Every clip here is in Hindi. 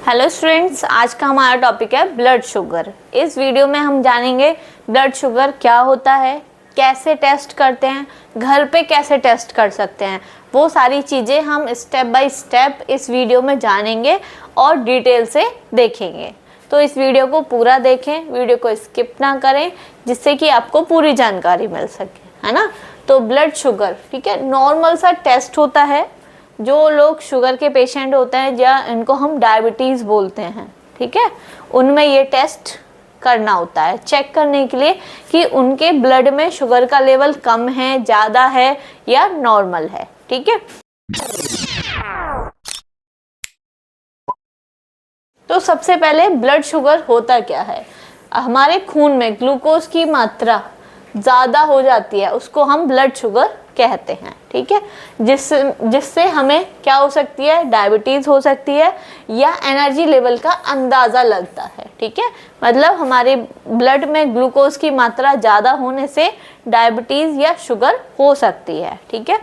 हेलो स्टूडेंट्स, आज का हमारा टॉपिक है ब्लड शुगर। इस वीडियो में हम जानेंगे ब्लड शुगर क्या होता है, कैसे टेस्ट करते हैं, घर पे कैसे टेस्ट कर सकते हैं, वो सारी चीज़ें हम स्टेप बाय स्टेप इस वीडियो में जानेंगे और डिटेल से देखेंगे। तो इस वीडियो को पूरा देखें, वीडियो को स्किप ना करें, जिससे कि आपको पूरी जानकारी मिल सके, है ना। तो ब्लड शुगर, ठीक है, नॉर्मल सा टेस्ट होता है। जो लोग शुगर के पेशेंट होते हैं या इनको हम डायबिटीज़ बोलते हैं, ठीक है, उनमें ये टेस्ट करना होता है चेक करने के लिए कि उनके ब्लड में शुगर का लेवल कम है, ज़्यादा है या नॉर्मल है, ठीक है। तो सबसे पहले ब्लड शुगर होता क्या है। हमारे खून में ग्लूकोज की मात्रा ज़्यादा हो जाती है, उसको हम ब्लड शुगर कहते हैं, ठीक है। जिससे हमें क्या हो सकती है, डायबिटीज़ हो सकती है या एनर्जी लेवल का अंदाज़ा लगता है, ठीक है। मतलब हमारे ब्लड में ग्लूकोज की मात्रा ज़्यादा होने से डायबिटीज़ या शुगर हो सकती है, ठीक है।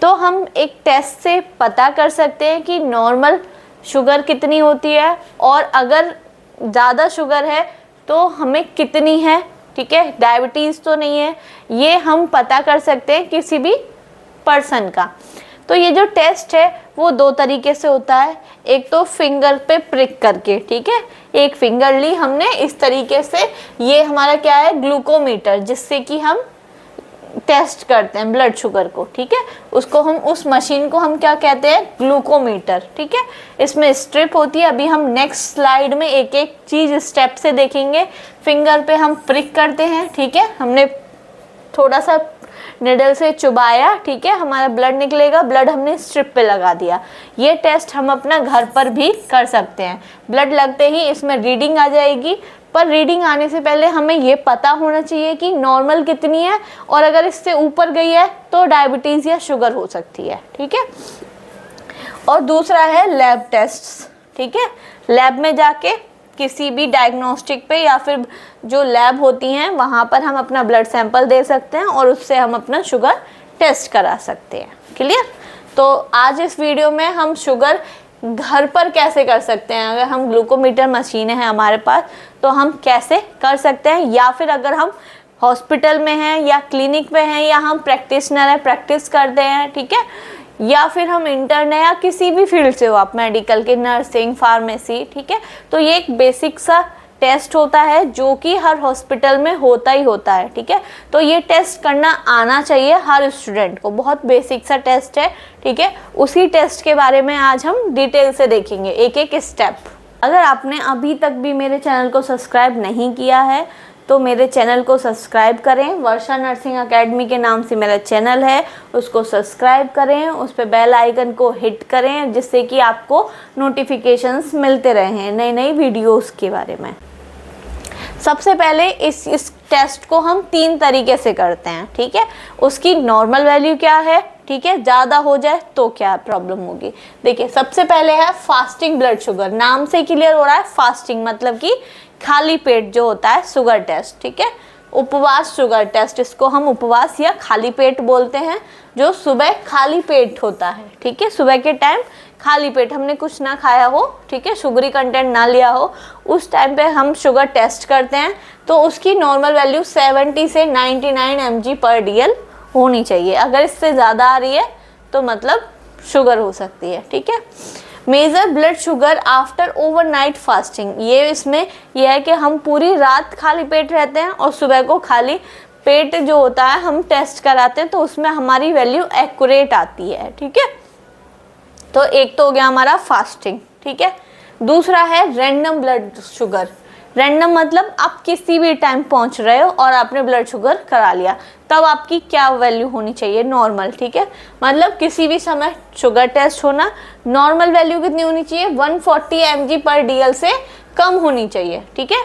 तो हम एक टेस्ट से पता कर सकते हैं कि नॉर्मल शुगर कितनी होती है और अगर ज़्यादा शुगर है तो हमें कितनी है, ठीक है, डायबिटीज़ तो नहीं है, ये हम पता कर सकते हैं किसी भी पर्सन का। तो ये जो टेस्ट है वो दो तरीके से होता है। एक तो फिंगर पे प्रिक करके, ठीक है, एक फिंगर ली हमने इस तरीके से, ये हमारा क्या है, ग्लूकोमीटर, जिससे कि हम टेस्ट करते हैं ब्लड शुगर को, ठीक है। उसको हम, उस मशीन को हम क्या कहते हैं, ग्लूकोमीटर, ठीक है। इसमें स्ट्रिप होती है। अभी हम नेक्स्ट स्लाइड में एक एक चीज़ स्टेप से देखेंगे। फिंगर पे हम प्रिक करते हैं, ठीक है, हमने थोड़ा सा निडल से चुबाया, ठीक है, हमारा ब्लड निकलेगा, ब्लड हमने स्ट्रिप पे लगा दिया। ये टेस्ट हम अपना घर पर भी कर सकते हैं। ब्लड लगते ही इसमें रीडिंग आ जाएगी, पर रीडिंग आने से पहले हमें ये पता होना चाहिए कि नॉर्मल कितनी है, और अगर इससे ऊपर गई है तो डायबिटीज़ या शुगर हो सकती है, ठीक है। और दूसरा है लैब टेस्ट, ठीक है। लैब में जाके किसी भी डायग्नोस्टिक पे या फिर जो लैब होती हैं वहाँ पर हम अपना ब्लड सैंपल दे सकते हैं और उससे हम अपना शुगर टेस्ट करा सकते हैं। क्लियर। तो आज इस वीडियो में हम शुगर घर पर कैसे कर सकते हैं। अगर हम ग्लूकोमीटर मशीन है हमारे पास तो हम कैसे कर सकते हैं, या फिर अगर हम हॉस्पिटल में हैं या क्लिनिक में हैं या हम प्रैक्टिशनर है, प्रैक्टिस करते हैं, ठीक है, या फिर हम इंटर्न है या किसी भी फील्ड से हो आप, मेडिकल के, नर्सिंग, फार्मेसी, ठीक है। तो ये एक बेसिक सा टेस्ट होता है जो कि हर हॉस्पिटल में होता ही होता है, ठीक है। तो ये टेस्ट करना आना चाहिए हर स्टूडेंट को, बहुत बेसिक सा टेस्ट है, ठीक है। उसी टेस्ट के बारे में आज हम डिटेल से देखेंगे, एक एक स्टेप। अगर आपने अभी तक भी मेरे चैनल को सब्सक्राइब नहीं किया है तो मेरे चैनल को सब्सक्राइब करें। वर्षा नर्सिंग एकेडमी के नाम से मेरा चैनल है, उसको सब्सक्राइब करें, उस पर बेल आइकन को हिट करें, जिससे कि आपको नोटिफिकेशंस मिलते रहें नई नई वीडियोस के बारे में। सबसे पहले इस टेस्ट को हम 3 तरीके से करते हैं, ठीक है। उसकी नॉर्मल वैल्यू क्या है, ठीक है, ज़्यादा हो जाए तो क्या प्रॉब्लम होगी। देखिए, सबसे पहले है फास्टिंग ब्लड शुगर। नाम से क्लियर हो रहा है, फास्टिंग मतलब कि खाली पेट जो होता है शुगर टेस्ट, ठीक है। उपवास शुगर टेस्ट, इसको हम उपवास या खाली पेट बोलते हैं, जो सुबह खाली पेट होता है, ठीक है। सुबह के टाइम खाली पेट, हमने कुछ ना खाया हो, ठीक है, शुगरी कंटेंट ना लिया हो, उस टाइम पे हम शुगर टेस्ट करते हैं। तो उसकी नॉर्मल वैल्यू 70 से 99 mg/dl होनी चाहिए। अगर इससे ज़्यादा आ रही है तो मतलब शुगर हो सकती है, ठीक है। Measure blood sugar after overnight fasting, ये इसमें यह है कि हम पूरी रात खाली पेट रहते हैं और सुबह को खाली पेट जो होता है हम टेस्ट कराते हैं, तो उसमें हमारी वैल्यू एक्यूरेट आती है, ठीक है। तो एक तो हो गया हमारा फास्टिंग, ठीक है। दूसरा है रैंडम ब्लड शुगर। रैंडम मतलब आप किसी भी टाइम पहुंच रहे हो और आपने ब्लड शुगर करा लिया, तब आपकी क्या वैल्यू होनी चाहिए, नॉर्मल, ठीक है। मतलब किसी भी समय शुगर टेस्ट होना, नॉर्मल वैल्यू कितनी होनी चाहिए, 140 mg/dl से कम होनी चाहिए, ठीक है।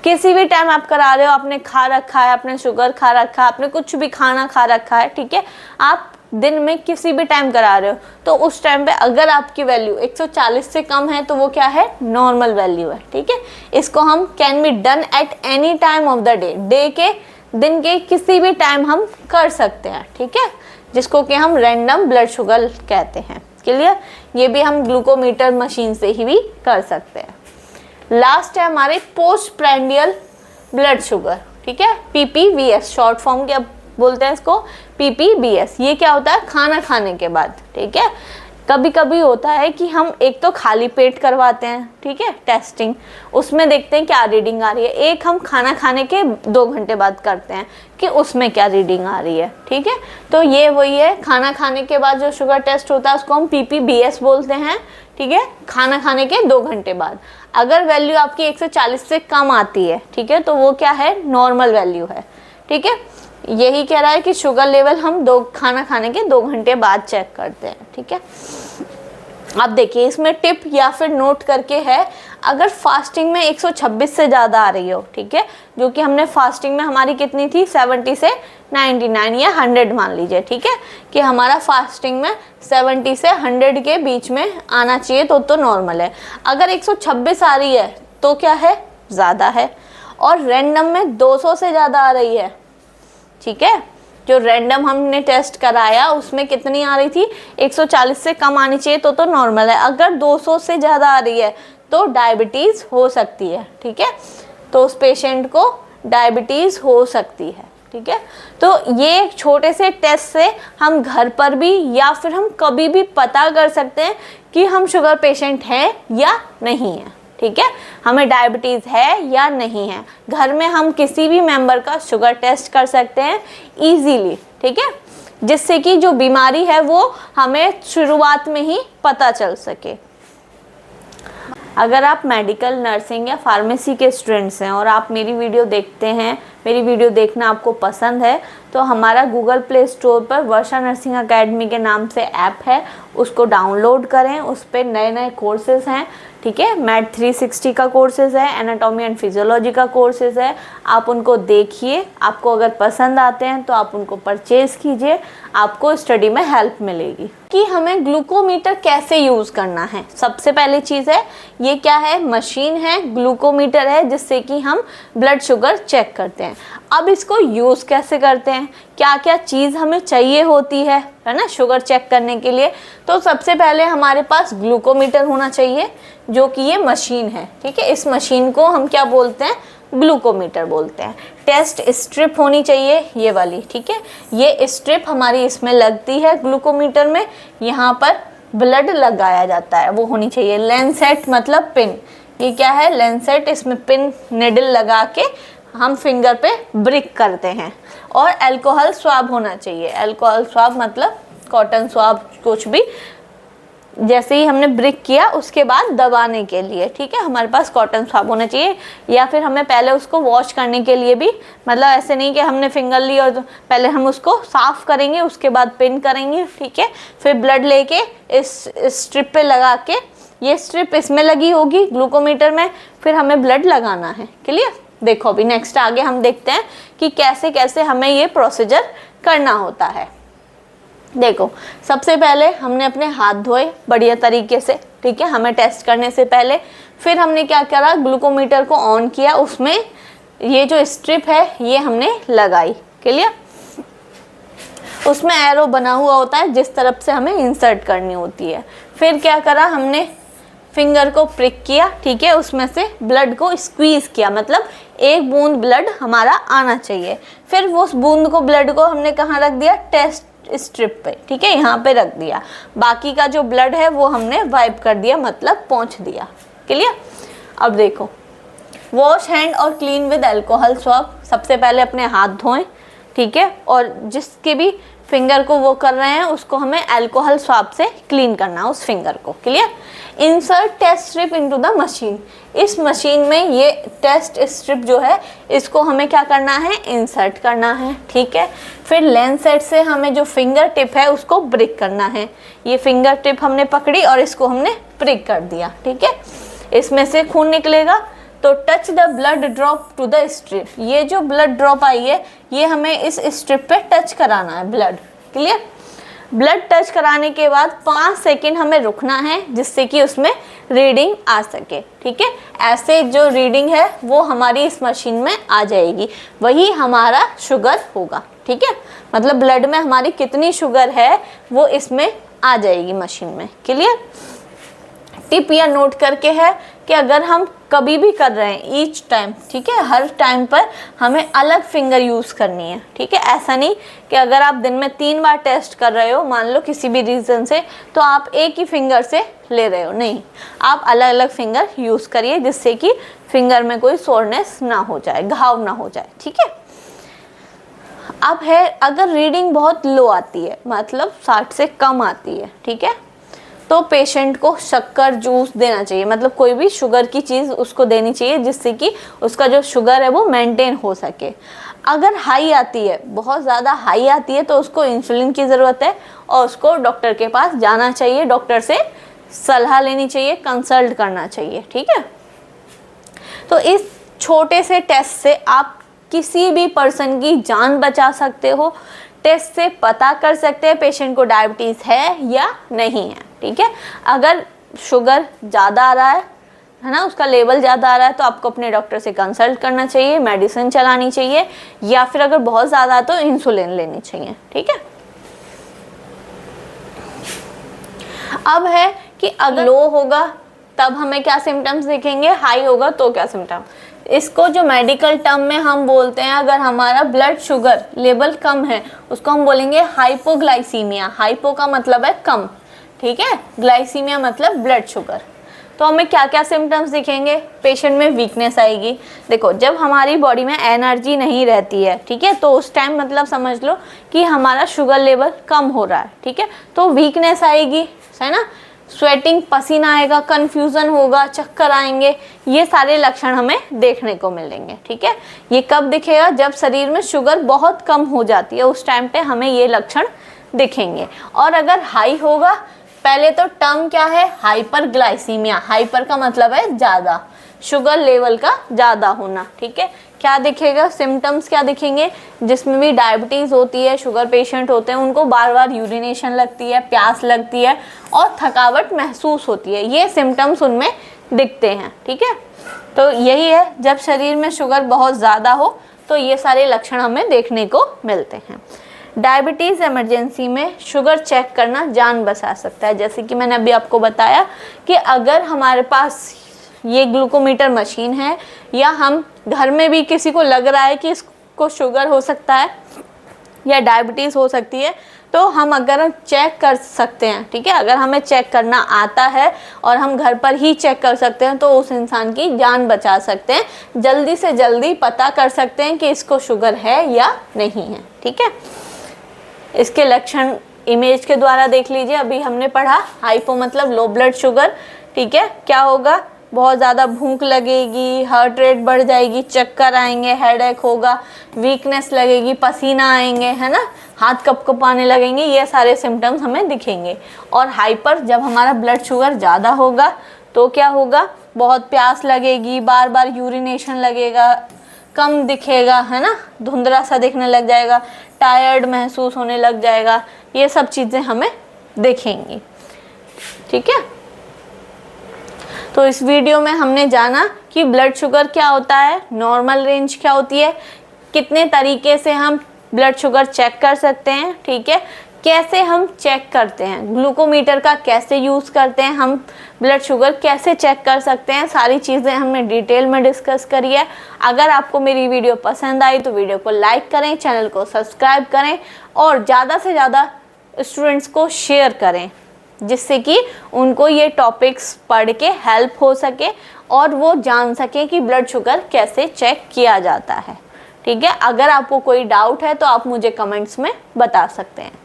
किसी भी टाइम आप करा रहे हो, आपने खा रखा है, आपने शुगर खा रखा है, आपने कुछ भी खाना खा रखा है, ठीक है, आप दिन में किसी भी टाइम करा रहे हो, तो उस टाइम पे अगर आपकी वैल्यू 140 से कम है तो वो क्या है, नॉर्मल वैल्यू है, ठीक है। इसको हम can be done at any time of the day, day के, दिन के किसी भी टाइम हम कर सकते हैं, ठीक है, जिसको कि हम रैंडम ब्लड शुगर कहते हैं। क्लियर? ये भी हम ग्लूकोमीटर मशीन से ही भी कर सकते हैं। लास्ट है हमारे पोस्ट प्रांडियल ब्लड शुगर, ठीक है, PPBS, शॉर्ट फॉर्म क्या बोलते हैं इसको, PPBS। ये क्या होता है? खाना खाने के बाद, ठीक है। कभी कभी होता है कि हम एक तो खाली पेट करवाते हैं, ठीक है, टेस्टिंग, उसमें देखते हैं क्या रीडिंग आ रही है। एक हम खाना खाने के 2 घंटे बाद करते हैं कि उसमें क्या रीडिंग आ रही है, ठीक है। तो ये वही है, खाना खाने के बाद जो शुगर टेस्ट होता है उसको हम PPBS बोलते हैं, ठीक है, खाना खाने के 2 घंटे बाद। अगर वैल्यू आपकी 140 से कम आती है, ठीक है, तो वो क्या है? नॉर्मल वैल्यू है, ठीक है। यही कह रहा है कि शुगर लेवल हम खाना खाने के 2 घंटे बाद चेक करते हैं, ठीक है। अब देखिए इसमें टिप या फिर नोट करके है, अगर फास्टिंग में 126 से ज़्यादा आ रही हो, ठीक है, जो कि हमने फास्टिंग में हमारी कितनी थी, 70 से 99 या 100 मान लीजिए, ठीक है, कि हमारा फास्टिंग में 70 से 100 के बीच में आना चाहिए तो नॉर्मल है। अगर 126 आ रही है तो क्या है? ज़्यादा है। और रैंडम में 200 से ज़्यादा आ रही है, ठीक है, जो रैंडम हमने टेस्ट कराया उसमें कितनी आ रही थी? 140 से कम आनी चाहिए तो नॉर्मल है। अगर 200 से ज़्यादा आ रही है तो डायबिटीज़ हो सकती है, ठीक है, तो उस पेशेंट को डायबिटीज़ हो सकती है, ठीक है। तो ये एक छोटे से टेस्ट से हम घर पर भी या फिर हम कभी भी पता कर सकते हैं कि हम शुगर पेशेंट हैं या नहीं है, ठीक है, हमें डायबिटीज़ है या नहीं है। घर में हम किसी भी मेंबर का शुगर टेस्ट कर सकते हैं इजीली, ठीक है, जिससे कि जो बीमारी है वो हमें शुरुआत में ही पता चल सके। अगर आप मेडिकल, नर्सिंग या फार्मेसी के स्टूडेंट्स हैं और आप मेरी वीडियो देखते हैं, मेरी वीडियो देखना आपको पसंद है, तो हमारा गूगल प्ले स्टोर पर वर्षा नर्सिंग एकेडमी के नाम से ऐप है, उसको डाउनलोड करें। उस पर नए नए कोर्सेज़ हैं, ठीक है, मैथ 360 का कोर्सेज़ है, एनाटॉमी एंड फिजियोलॉजी का कोर्सेज़ है, आप उनको देखिए। आपको अगर पसंद आते हैं तो आप उनको परचेज़ कीजिए, आपको स्टडी में हेल्प मिलेगी। कि हमें ग्लूकोमीटर कैसे यूज़ करना है। सबसे पहली चीज़ है, ये क्या है? मशीन है, ग्लूकोमीटर है, जिससे कि हम ब्लड शुगर चेक करते हैं। अब इसको यूज़ कैसे करते हैं, क्या क्या चीज़ हमें चाहिए होती है ना, शुगर चेक करने के लिए। तो सबसे पहले हमारे पास ग्लूकोमीटर होना चाहिए, जो कि ये मशीन है, ठीक है। इस मशीन को हम क्या बोलते हैं? ग्लूकोमीटर बोलते हैं। टेस्ट स्ट्रिप होनी चाहिए, ये वाली, ठीक है। ये स्ट्रिप हमारी इसमें लगती है ग्लूकोमीटर में, यहाँ पर ब्लड लगाया जाता है, वो होनी चाहिए। लेंसेट मतलब पिन, ये क्या है? लेंसेट, इसमें पिन निडल लगा के हम फिंगर पे ब्रिक करते हैं। और अल्कोहल स्वाब होना चाहिए। अल्कोहल स्वाब मतलब कॉटन स्वाब, कुछ भी, जैसे ही हमने ब्रिक किया उसके बाद दबाने के लिए, ठीक है, हमारे पास कॉटन स्वाब होना चाहिए। या फिर हमें पहले उसको वॉश करने के लिए भी, मतलब ऐसे नहीं कि हमने फिंगर ली और पहले हम उसको साफ़ करेंगे उसके बाद पिन करेंगे, ठीक है, फिर ब्लड लेके इस स्ट्रिप पे लगा के, ये स्ट्रिप इसमें लगी होगी ग्लूकोमीटर में, फिर हमें ब्लड लगाना है। क्लियर? देखो अभी नेक्स्ट आगे हम देखते हैं कि कैसे कैसे हमें ये प्रोसीजर करना होता है। देखो सबसे पहले हमने अपने हाथ धोए बढ़िया तरीके से, ठीक है, हमें टेस्ट करने से पहले। फिर हमने क्या करा? ग्लूकोमीटर को ऑन किया, उसमें ये जो स्ट्रिप है ये हमने लगाई। क्लियर? उसमें एरो बना हुआ होता है जिस तरफ से हमें इंसर्ट करनी होती है। फिर क्या करा? हमने फिंगर को प्रिक किया, ठीक है, उसमें से ब्लड को स्क्वीज़ किया, मतलब एक बूंद ब्लड हमारा आना चाहिए। फिर वो उस बूंद को, ब्लड को हमने कहाँ रख दिया? टेस्ट स्ट्रिप पे, ठीक है, यहाँ पे रख दिया। बाकी का जो ब्लड है वो हमने वाइप कर दिया, मतलब पोंछ दिया। क्लियर? अब देखो, वॉश हैंड और क्लीन विद अल्कोहल स्वैब। सबसे पहले अपने हाथ धोएं, ठीक है, और जिसके भी फिंगर को वो कर रहे हैं उसको हमें अल्कोहल स्वैब से क्लीन करना, उस फिंगर को। Clear? Insert test strip into the machine. इस मशीन में ये टेस्ट स्ट्रिप जो है इसको हमें क्या करना है? इंसर्ट करना है, ठीक है। फिर लेंसेट से हमें जो फिंगर टिप है उसको ब्रिक करना है। ये फिंगर टिप हमने पकड़ी और इसको हमने ब्रिक कर दिया, ठीक है। इसमें से खून निकलेगा, तो touch the blood drop to the strip. ये जो ब्लड ड्रॉप आई है ये हमें इस स्ट्रिप पे टच कराना है, ब्लड। क्लियर? ब्लड टच कराने के बाद 5 सेकेंड हमें रुकना है, जिससे कि उसमें रीडिंग आ सके, ठीक है। ऐसे जो रीडिंग है वो हमारी इस मशीन में आ जाएगी, वही हमारा शुगर होगा, ठीक है। मतलब ब्लड में हमारी कितनी शुगर है वो इसमें आ जाएगी मशीन में। क्लियर? टिप या नोट करके है कि अगर हम कभी भी कर रहे हैं ईच टाइम, ठीक है, हर टाइम पर हमें अलग फिंगर यूज़ करनी है। ठीक है, ऐसा नहीं कि अगर आप दिन में 3 बार टेस्ट कर रहे हो मान लो किसी भी रीज़न से, तो आप एक ही फिंगर से ले रहे हो, नहीं, आप अलग अलग फिंगर यूज़ करिए जिससे कि फिंगर में कोई सोरनेस ना हो जाए, घाव ना हो जाए। ठीक है, अब है अगर रीडिंग बहुत लो आती है, मतलब 60 से कम आती है, ठीक है, तो पेशेंट को शक्कर जूस देना चाहिए, मतलब कोई भी शुगर की चीज़ उसको देनी चाहिए जिससे कि उसका जो शुगर है वो मेंटेन हो सके। अगर हाई आती है, बहुत ज़्यादा हाई आती है, तो उसको इंसुलिन की ज़रूरत है और उसको डॉक्टर के पास जाना चाहिए, डॉक्टर से सलाह लेनी चाहिए, कंसल्ट करना चाहिए। ठीक है, तो इस छोटे से टेस्ट से आप किसी भी पर्सन की जान बचा सकते हो। टेस्ट से पता कर सकते हैं पेशेंट को डायबिटीज़ है या नहीं है। ठीक है, अगर शुगर ज़्यादा आ रहा है ना, उसका लेवल ज़्यादा आ रहा है, तो आपको अपने डॉक्टर से कंसल्ट करना चाहिए, मेडिसिन चलानी चाहिए, या फिर अगर बहुत ज़्यादा तो इंसुलिन लेनी चाहिए। ठीक है, अब है कि अगर लो होगा तब हमें क्या सिम्टम्स दिखेंगे, हाई होगा तो क्या सिम्टम। इसको जो मेडिकल टर्म में हम बोलते हैं, अगर हमारा ब्लड शुगर लेवल कम है उसको हम बोलेंगे हाइपोग्लाइसीमिया। हाइपो का मतलब है कम, ठीक है, ग्लाइसीमिया मतलब ब्लड शुगर। तो हमें क्या क्या सिम्टम्स दिखेंगे, पेशेंट में वीकनेस आएगी। देखो, जब हमारी बॉडी में एनर्जी नहीं रहती है, ठीक है, तो उस टाइम मतलब समझ लो कि हमारा शुगर लेवल कम हो रहा है। ठीक है, तो वीकनेस आएगी, है ना, स्वेटिंग, पसीना आएगा, कन्फ्यूज़न होगा, चक्कर आएंगे, ये सारे लक्षण हमें देखने को मिलेंगे। ठीक है, ये कब दिखेगा, जब शरीर में शुगर बहुत कम हो जाती है, उस टाइम पे हमें ये लक्षण दिखेंगे। और अगर हाई होगा, पहले तो टर्म क्या है, हाइपरग्लाइसीमिया। हाइपर का मतलब है ज़्यादा, शुगर लेवल का ज़्यादा होना। ठीक है, क्या दिखेगा, सिम्टम्स क्या दिखेंगे, जिसमें भी डायबिटीज़ होती है, शुगर पेशेंट होते हैं, उनको बार बार यूरिनेशन लगती है, प्यास लगती है और थकावट महसूस होती है, ये सिम्टम्स उनमें दिखते हैं। ठीक है, तो यही है, जब शरीर में शुगर बहुत ज़्यादा हो तो ये सारे लक्षण हमें देखने को मिलते हैं। डायबिटीज़ इमरजेंसी में शुगर चेक करना जान बचा सकता है। जैसे कि मैंने अभी आपको बताया कि अगर हमारे पास ये ग्लूकोमीटर मशीन है, या हम घर में भी किसी को लग रहा है कि इसको शुगर हो सकता है या डायबिटीज़ हो सकती है, तो हम अगर चेक कर सकते हैं। ठीक है, अगर हमें चेक करना आता है और हम घर पर ही चेक कर सकते हैं, तो उस इंसान की जान बचा सकते हैं, जल्दी से जल्दी पता कर सकते हैं कि इसको शुगर है या नहीं है। ठीक है, इसके लक्षण इमेज के द्वारा देख लीजिए। अभी हमने पढ़ा हाइपो मतलब लो ब्लड शुगर। ठीक है, क्या होगा, बहुत ज़्यादा भूख लगेगी, हार्ट रेट बढ़ जाएगी, चक्कर आएंगे, हेडेक होगा, वीकनेस लगेगी, पसीना आएंगे, है ना, हाथ कपकपाने लगेंगे, ये सारे सिम्टम्स हमें दिखेंगे। और हाइपर, जब हमारा ब्लड शुगर ज़्यादा होगा तो क्या होगा, बहुत प्यास लगेगी, बार बार यूरिनेशन लगेगा, कम दिखेगा, है ना, धुंधला सा दिखने लग जाएगा, टायर्ड महसूस होने लग जाएगा, ये सब चीज़ें हमें दिखेंगी। ठीक है, तो इस वीडियो में हमने जाना कि ब्लड शुगर क्या होता है, नॉर्मल रेंज क्या होती है, कितने तरीके से हम ब्लड शुगर चेक कर सकते हैं। ठीक है, कैसे हम चेक करते हैं, ग्लूकोमीटर का कैसे यूज़ करते हैं, हम ब्लड शुगर कैसे चेक कर सकते हैं, सारी चीज़ें हमने डिटेल में डिस्कस करी है। अगर आपको मेरी वीडियो पसंद आई तो वीडियो को लाइक करें, चैनल को सब्सक्राइब करें और ज़्यादा से ज़्यादा स्टूडेंट्स को शेयर करें, जिससे कि उनको ये टॉपिक्स पढ़ के हेल्प हो सके और वो जान सकें कि ब्लड शुगर कैसे चेक किया जाता है। ठीक है, अगर आपको कोई डाउट है तो आप मुझे कमेंट्स में बता सकते हैं।